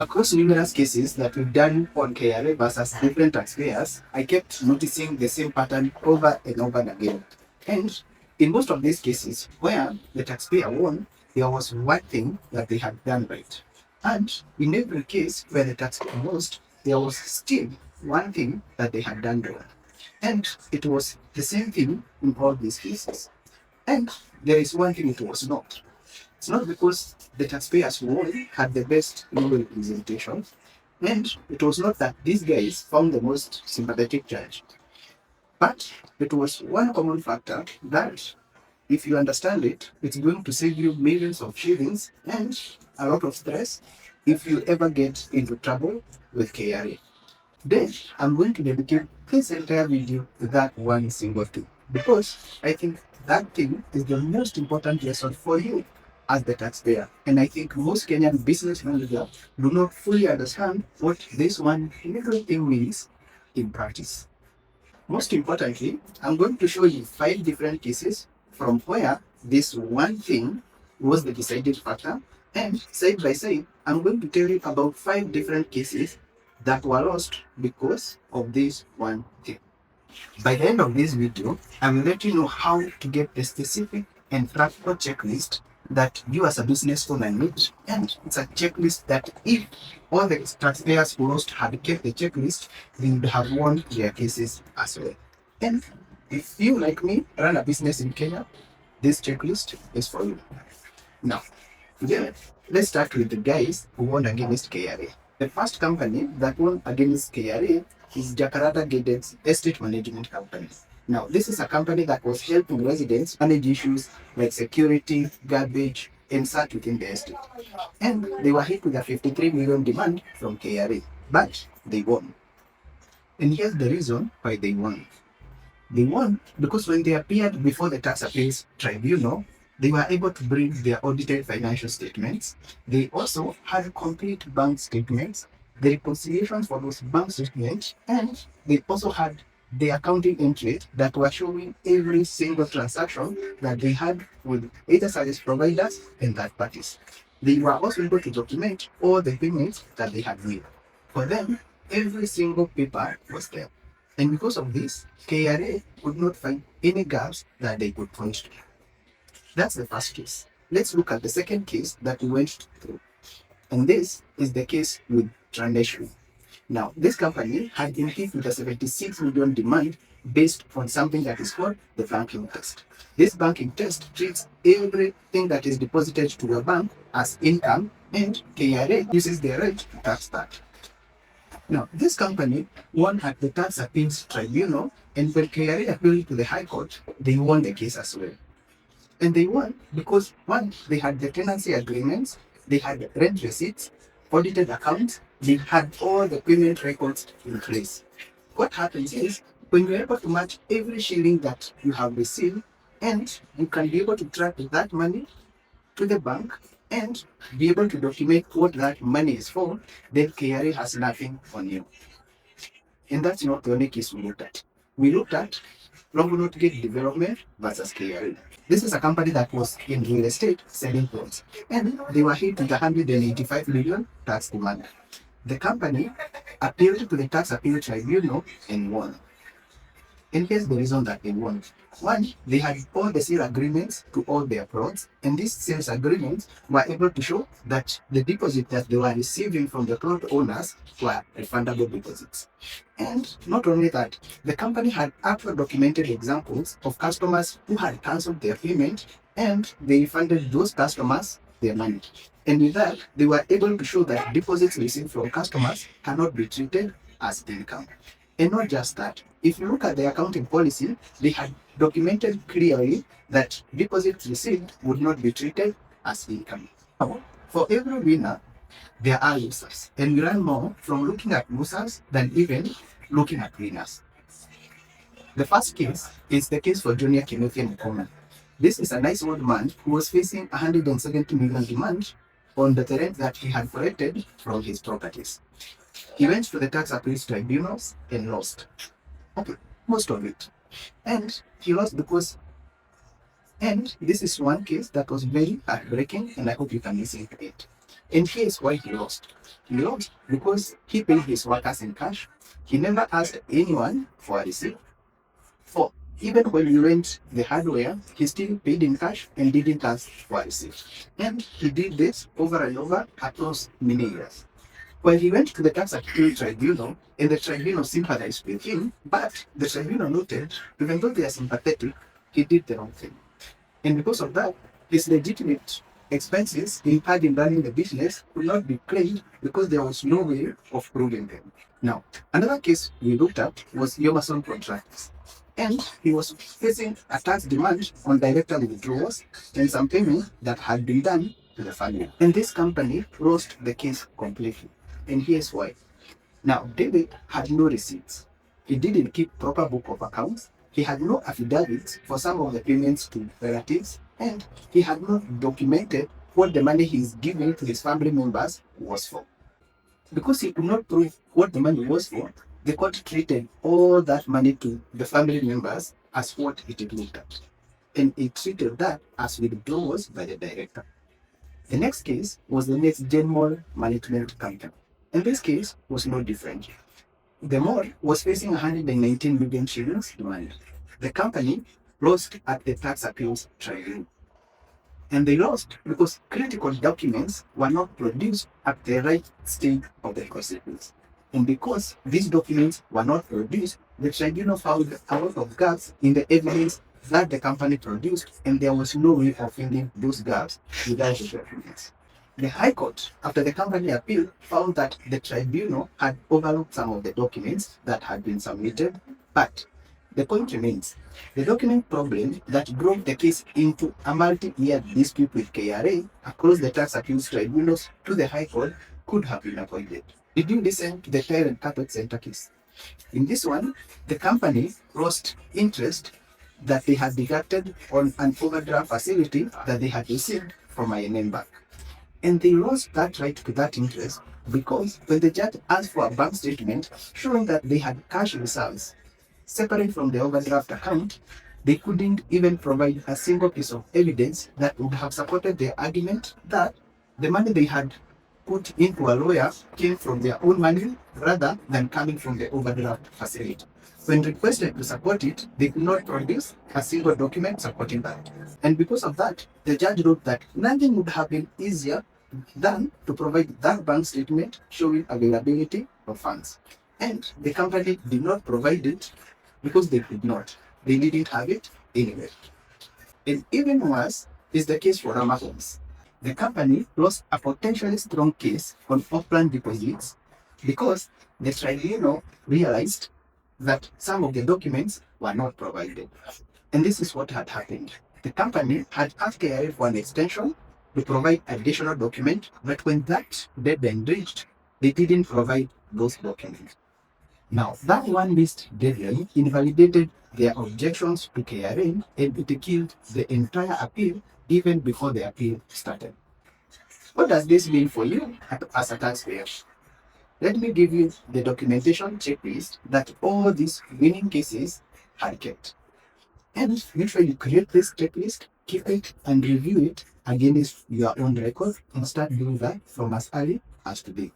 Across numerous cases that we've done on KRA versus different taxpayers, I kept noticing the same pattern over and over again. And in most of these cases, where the taxpayer won, there was one thing that they had done right. And in every case where the taxpayer lost, there was still one thing that they had done wrong. And it was the same thing in all these cases. And there is one thing it was not. It's not because the taxpayers who won had the best legal representation, and it was not that these guys found the most sympathetic judge, but it was one common factor that, if you understand it, it's going to save you millions of shillings and a lot of stress if you ever get into trouble with KRA. Then I'm going to dedicate this entire video to that one single thing because I think that thing is the most important lesson for you as the taxpayer. And I think most Kenyan business managers do not fully understand what this one little thing means in practice. Most importantly, I'm going to show you 5 different cases from where this one thing was the deciding factor, and side by side, I'm going to tell you about 5 different cases that were lost because of this one thing. By the end of this video, I will let you know how to get the specific and practical checklist that you as a business owner need. And it's a checklist that if all the taxpayers who lost had kept the checklist, they would have won their cases as well. And if you, like me, run a business in Kenya, this checklist is for you. Now, yeah, let's start with the guys who won against KRA. The first company that won against KRA is Jacaranda Gardens Estate Management Company. Now, this is a company that was helping residents manage issues like security, garbage, and such within the estate. And they were hit with a 53 million demand from KRA, but they won. And here's the reason why they won. They won because when they appeared before the Tax Appeals Tribunal, they were able to bring their audited financial statements. They also had complete bank statements, the reconciliations for those bank statements, and they also had the accounting entries that were showing every single transaction that they had with either service providers and third parties. They were also able to document all the payments that they had made. For them, every single paper was there. And because of this, KRA could not find any gaps that they could point to. That's the first case. Let's look at the second case that we went through. And this is the case with Traneshvi. Now, this company had been hit with a 76 million demand based on something that is called the banking test. This banking test treats everything that is deposited to your bank as income, and KRA uses their right to tax that. Now, this company won at the Tax Appeals Tribunal, and when KRA appealed to the High Court, they won the case as well. And they won because, one, they had the tenancy agreements, they had rent receipts, audited accounts, they had all the payment records in place. What happens is, when you're able to match every shilling that you have received, and you can be able to track that money to the bank and be able to document what that money is for, then KRA has nothing on you. And that's not the only case we looked at. We looked at Longonot Gate Development versus KRA. This is a company that was in real estate selling plots, and they were hit with 185 million tax demand. The company appealed to the Tax Appeal Tribunal and won. And here's the reason that they won. One, they had all the sale agreements to all their plots, and these sales agreements were able to show that the deposit that they were receiving from the plot owners were refundable deposits. And not only that, the company had actual documented examples of customers who had cancelled their payment and they refunded those customers their money. And with that, they were able to show that deposits received from customers cannot be treated as income. And not just that, if you look at the accounting policy, they had documented clearly that deposits received would not be treated as income. For every winner, there are losers, and we learn more from looking at losers than even looking at winners. The first case is the case for Junior Kenyan Mukoma. This is a nice old man who was facing 170 million demand on the rent that he had collected from his properties. He went to the tax appeals tribunals and lost. Okay, most of it. And he lost because, and this is one case that was very heartbreaking, and I hope you can listen to it. And here's why he lost. He lost because he paid his workers in cash. He never asked anyone for a receipt. For even when we rent the hardware, he still paid in cash and didn't ask for a receipt. And he did this over and over across many years. Well, he went to the tax appeal tribunal, and the tribunal sympathized with him, but the tribunal noted, even though they are sympathetic, he did the wrong thing. And because of that, his legitimate expenses incurred in running the business could not be claimed because there was no way of proving them. Now, another case we looked at was Yomason Contracts, and he was facing a tax demand on director withdrawals and some payment that had been done to the family. And this company lost the case completely. And here's why. Now, David had no receipts. He didn't keep proper book of accounts. He had no affidavits for some of the payments to relatives, and he had not documented what the money he's giving to his family members was for. Because he could not prove what the money was for, the court treated all that money to the family members as what it looked at. And it treated that as withdrawals by the director. The next case was the Next Gen Mall Management Company. And this case was no different. The mall was facing 119 million shillings demand. The company lost at the tax appeals tribunal. And they lost because critical documents were not produced at the right stage of the proceedings. And because these documents were not produced, the tribunal found a lot of gaps in the evidence that the company produced, and there was no way of filling those gaps without the documents. The High Court, after the company appealed, found that the tribunal had overlooked some of the documents that had been submitted, but the point remains, the document problem that drove the case into a multi-year dispute with KRA across the tax appeals tribunals to the High Court could have been avoided. Did you listen to the tire and carpet center case? In this one, the company lost interest that they had deducted on an overdraft facility that they had received from INM Bank. And they lost that right to that interest because when the judge asked for a bank statement showing that they had cash reserves separate from the overdraft account, they couldn't even provide a single piece of evidence that would have supported their argument that the money they had put into a lawyer came from their own money rather than coming from the overdraft facility. When requested to support it, they could not produce a single document supporting that. And because of that, the judge wrote that nothing would have been easier than to provide that bank statement showing availability of funds. And the company did not provide it because they could not. They didn't have it anyway. And even worse is the case for Rama Homes. The company lost a potentially strong case on off-plan deposits because the tribunal realized that some of the documents were not provided. And this is what had happened. The company had asked KRA for an extension to provide additional document, but when that deadline reached, they didn't provide those documents. Now, that one missed deadline invalidated their objections to KRA and it killed the entire appeal even before the appeal started. What does this mean for you as a taxpayer? Let me give you the documentation checklist that all these winning cases had kept. And make sure you create this checklist, keep it, and review it against your own record and start doing that from as early as today.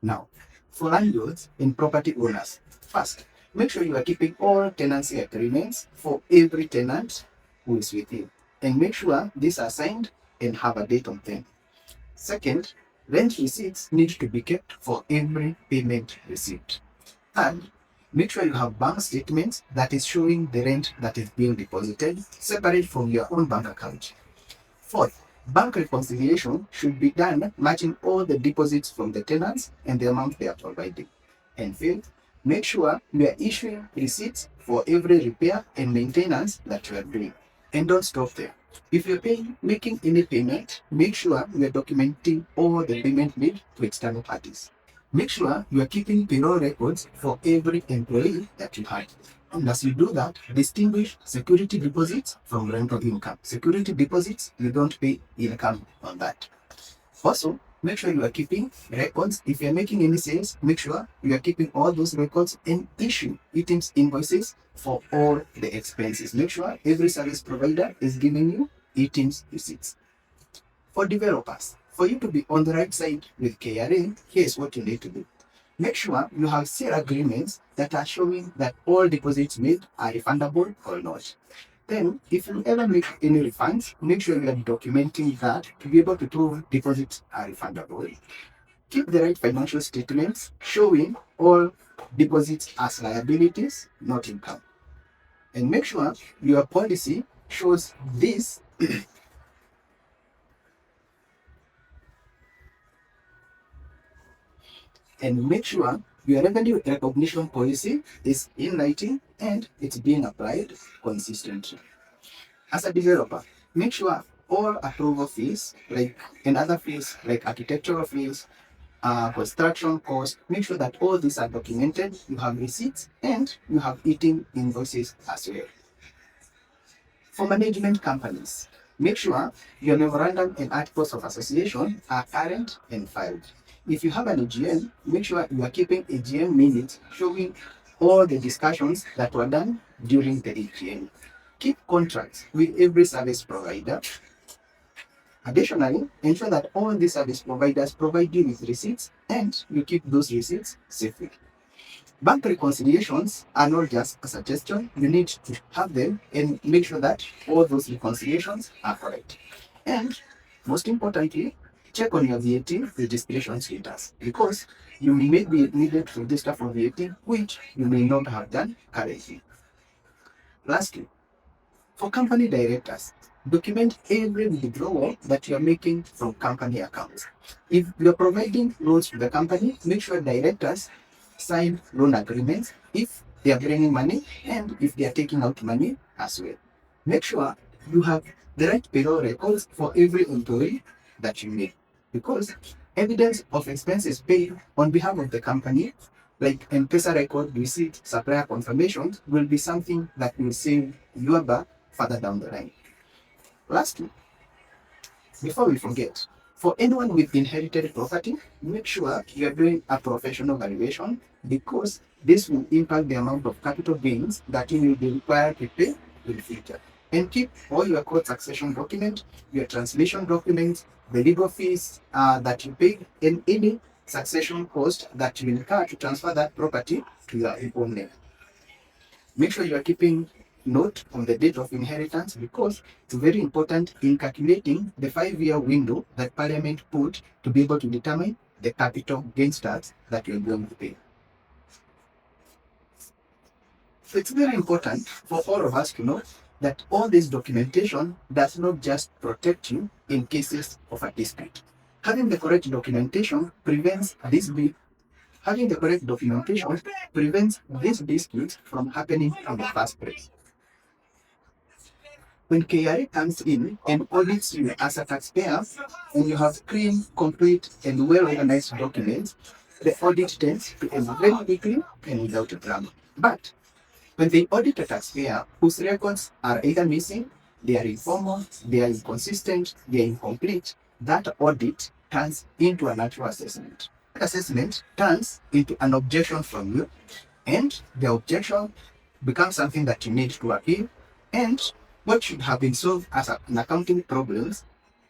Now, for landlords and property owners, first, make sure you are keeping all tenancy agreements for every tenant who is with you. And make sure these are signed and have a date on them. Second, rent receipts need to be kept for every payment received. Third, make sure you have bank statements that is showing the rent that is being deposited separate from your own bank account. Fourth, bank reconciliation should be done matching all the deposits from the tenants and the amount they are providing. And fifth, make sure you are issuing receipts for every repair and maintenance that you are doing. And don't stop there. If you're making any payment, make sure you are documenting all the payment made to external parties. Make sure you are keeping payroll records for every employee that you have. And as you do that, distinguish security deposits from rental income. Security deposits, you don't pay income on that. Also, make sure you are keeping records. If you're making any sales, make sure you are keeping all those records and issue items invoices for all the expenses. Make sure every service provider is giving you items receipts. For developers, For you to be on the right side with KRA, here's what you need to do. Make sure you have sale agreements that are showing that all deposits made are refundable or not. Then, if you ever make any refunds, make sure you are documenting that to be able to prove deposits are refundable. Keep the right financial statements showing all deposits as liabilities, not income. And make sure your policy shows this and make sure your revenue recognition policy is in writing and it's being applied consistently. As a developer, make sure all approval fees and other fees like architectural fees, construction costs, make sure that all these are documented, you have receipts, and you have eating invoices as well. For management companies, make sure your memorandum and articles of association are current and filed. If you have an AGM, make sure you are keeping AGM minutes showing all the discussions that were done during the AGM. Keep contracts with every service provider. Additionally, ensure that all the service providers provide you with receipts and you keep those receipts safely. Bank reconciliations are not just a suggestion, you need to have them and make sure that all those reconciliations are correct. And most importantly, check on your VAT registration status because you may be needed to register for VAT, which you may not have done currently. Lastly, for company directors, document every withdrawal that you are making from company accounts. If you are providing loans to the company, make sure directors sign loan agreements if they are bringing money and if they are taking out money as well. Make sure you have the right payroll records for every employee that you make because evidence of expenses paid on behalf of the company, like M-Pesa record, receipt, supplier confirmations, will be something that will save your back further down the line. Lastly, before we forget, for anyone with inherited property, make sure you are doing a professional valuation because this will impact the amount of capital gains that you will be required to pay in the future. And keep all your court succession documents, your translation documents, the legal fees that you paid, and any succession cost that you incur to transfer that property to your own name. Make sure you are keeping note on the date of inheritance because it's very important in calculating the 5-year window that Parliament put to be able to determine the capital gains tax that you're going to pay. So it's very important for all of us to know that all this documentation does not just protect you in cases of a dispute. Having the correct documentation prevents this Having the correct documentation prevents these disputes from happening in the first place. When KRA comes in and audits you as a taxpayer, and you have clean, complete, and well-organized documents, the audit tends to end very quickly and without a drama. But when they audit a taxpayer whose records are either missing, they are informal, they are inconsistent, they are incomplete, that audit turns into a natural assessment. That assessment turns into an objection from you, and the objection becomes something that you need to appeal, and what should have been solved as an accounting problem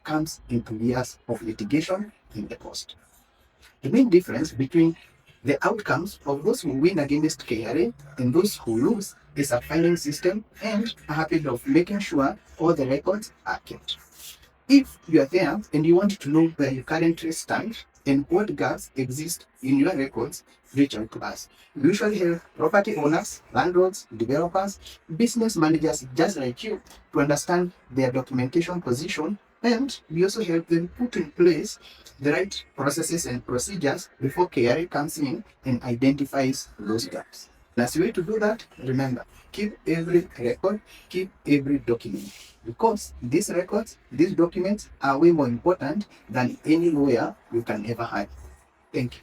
comes into years of litigation in the cost. The main difference between the outcomes of those who win against KRA and those who lose is a filing system and a habit of making sure all the records are kept. If you are there and you want to know where you currently stand and what gaps exist in your records, reach out to us. We usually help property owners, landlords, developers, business managers just like you to understand their documentation position, and we also help them put in place the right processes and procedures before KRA comes in and identifies those gaps. As a way to do that, remember, keep every record, keep every document. Because these records, these documents are way more important than any lawyer you can ever hire. Thank you.